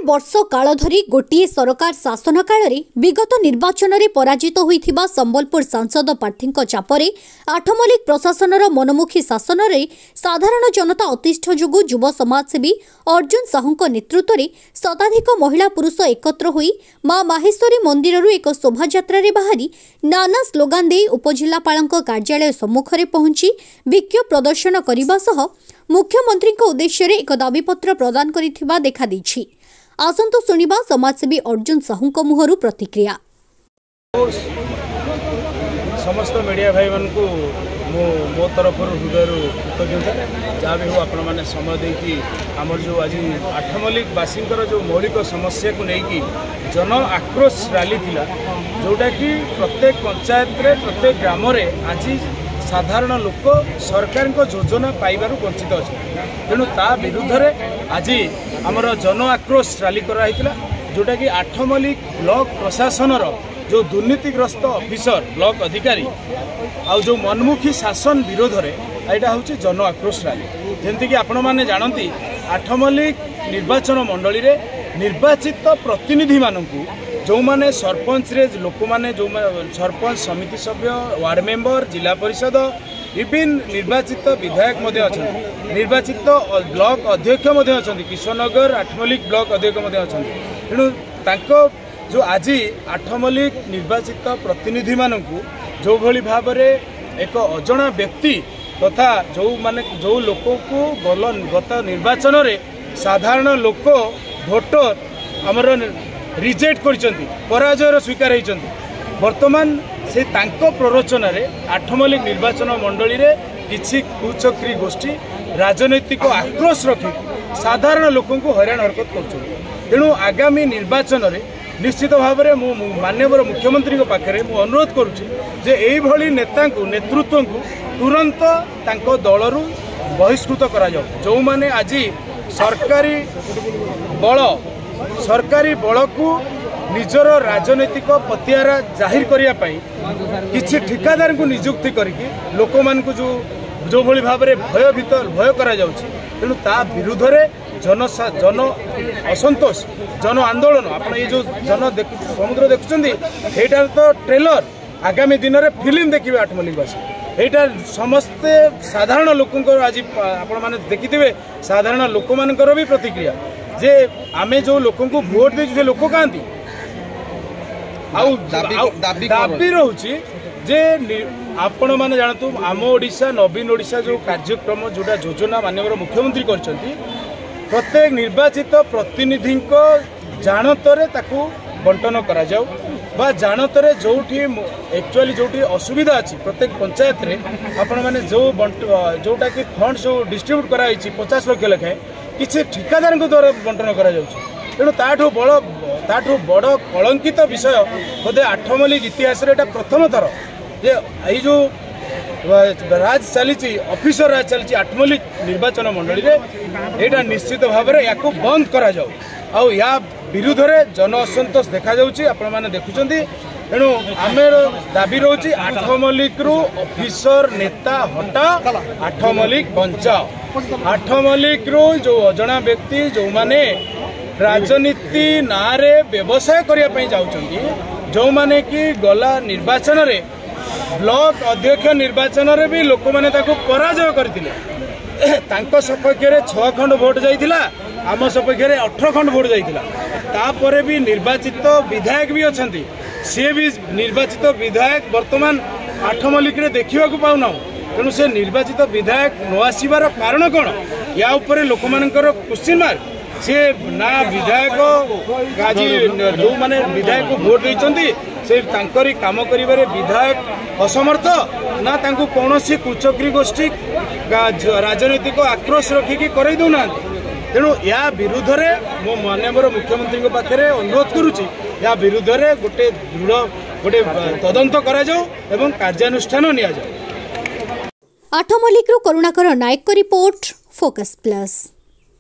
वर्ष काल धरी गोटे सरकार शासन काल विगत निर्वाचन में पराजित होइथिबा संबलपुर सांसद प्रार्थी चापरे आठमल्लिक प्रशासनर मनमुखी शासन में साधारण जनता अतिष्ठ जोगु युव समाजसेवी अर्जुन साहू नेतृत्व में शताधिक महिला पुरुष एकत्र होई मां माहेश्वरी मंदिर एक शोभायात्रा बाहरी नाना स्लोगान दे उपजिल्लापाल कार्यालय सम्मुख में पहुंची विक्षोभ प्रदर्शन करने सह मुख्यमंत्री उद्देश्य एक दाबीपत्र प्रदान करिथिबा देखा दैछि। आसंतु सुनिबा समाजसेवी अर्जुन साहू मुहरु प्रतिक्रिया। समस्त मीडिया भाई मान को मो तरफ हृदय कृतज्ञता जहाँ भी हो आपण मैंने समय देकी आमर जो आज आठमल्लिक बासी जो मौलिक समस्या को लेकिन जन आक्रोश रैली थिला जोटा कि प्रत्येक पंचायत रे प्रत्येक ग्राम रे आज साधारण लोक सरकार योजना पाइबार वंचित अच्छे तेणु ता विरुद्ध रे आज आमर जन आक्रोश रैली कराइला जोटा कि आठमल्लिक ब्लॉक प्रशासन जो दुर्नीतिग्रस्त ऑफिसर ब्लॉक अधिकारी आउ जो मनमुखी शासन विरोध रे एटा हूँ जन आक्रोश रैली जमती कि आपण मैंने जानती आठमल्लिक निर्वाचन मंडली रे निर्वाचित प्रतिनिधि मानू जो माने सरपंच रे लोक माने जो सरपंच समिति सभ्य वार्ड मेंबर जिला परिषद इवन निर्वाचित विधायक निर्वाचित ब्लॉक अध्यक्ष किशोरनगर आठमल्लिक ब्लॉक अध्यक्ष तेणु जो आज आठमल्लिक निर्वाचित प्रतिनिधि मानू जो भली भाव एक अजणा व्यक्ति तथा जो माने जो लोक को गत निर्वाचन रे साधारण लोक भोटर आमर रिजेक्ट करछंती पराजयर स्वीकार होइछंती वर्तमान से तांको प्ररोचन रे आठमल्लिक निर्वाचन मंडली रे किछि कुचक्री गोष्ठी राजनैतिक आक्रोश रखी साधारण लोकों को हैरान हरकत करछंती तेणु आगामी निर्वाचन रे निश्चित भाव में माननीय मुख्यमंत्री पाखे अनुरोध करुच्ची जे एई भली नेता को नेतृत्व को तुरंत तांको दलरू बहिष्कृत करा जाओ जो माने आज सरकारी बल को निजर राजनैतिक पतियारा जाहिर करने किसी ठिकादार को नियुक्ति करके लोक मान को जो भली भाव में भय करा जाउछि तेणु ता विरुद्ध रे जन असंतोष जन आंदोलन आप ये जो समुद्र देखुं यहाँ तो ट्रेलर आगामी दिन में फिल्म देखिए आठमल्लिकवासी यहाँ समस्ते साधारण लोक आज आपण देखिथे साधारण लोक मानकर भी प्रतिक्रिया जे आमे जो लोक को भोट दे लोक कहती दाबी रोचे जे आपण मैंने जानतु आम ओडिशा नवीन ओडिशा जो कार्यक्रम जोटा योजना माननीय मुख्यमंत्री करछंती प्रत्येक निर्वाचित प्रतिनिधि जानतरे ताकू बंटन करा जाऊ बा जानतरे जोठी एक्चुअली जोठी असुविधा अच्छी प्रत्येक पंचायत रे आपण माने जोटा कि फंड जो डिस्ट्रीब्यूट कराई 50 लाख लेखाएं किसी ठिकादार द्वारा बंटन करा जाउछि तेणु ताठू बड़ कलंकित विषय बोधे आठमल्लिक इतिहास रे प्रथम थर जे आई जो राज चली ऑफिसर राज चली आठमल्लिक निर्वाचन मंडली रे एटा निश्चित भाव में या बंद करा जाऊ आ या विरुद्ध रे जन असंतोष देखा जाउछि आपण माने देखुचंती तेणु आमेर दाबी रोची आठमल्लिक रु ऑफिसर नेता हटा आठमल्लिक बंचाओ आठमल्लिक रु जो अजणा व्यक्ति जो माने राजनीति नारे व्यवसाय करने जाउछंती जो माने कि गला निर्वाचन रे ब्लॉक अध्यक्ष निर्वाचन रे भी लोक माने ताको पराजय करथिले तांको सपक्ष रे 6 खंड वोट जाइथिला आम सपक्ष रे 18 खंड वोट जाइथिला तापरे भी निर्वाचित विधायक भी अछंती सी भी निर्वाचित विधायक वर्तमान आठमल्लिक रे देखिबा को पाउना तेणु से निर्वाचित विधायक न आसीबार कारण कौन या उपरे लोक मानकर क्वेश्चन मार्क सी ना विधायक आज जो माने विधायक को भोट देइचंती से तांकरी काम करिबारे विधायक असमर्थ ना तांको कौनसी कुचक्री गोष्ठी राजनैतिक आक्रोश रखिकी करई दउना तेणु या विरुद्ध रे मो माननीय मुख्यमंत्री पाखे अनुरोध करुच्ची या विरुद्ध रे गोटे दृढ़ गोटे तदंत करा जाऊ एवं कार्यानुष्ठान निया जाऊ। आठमल्लिक करुणाकर नायक रिपोर्ट फोकस प्लस।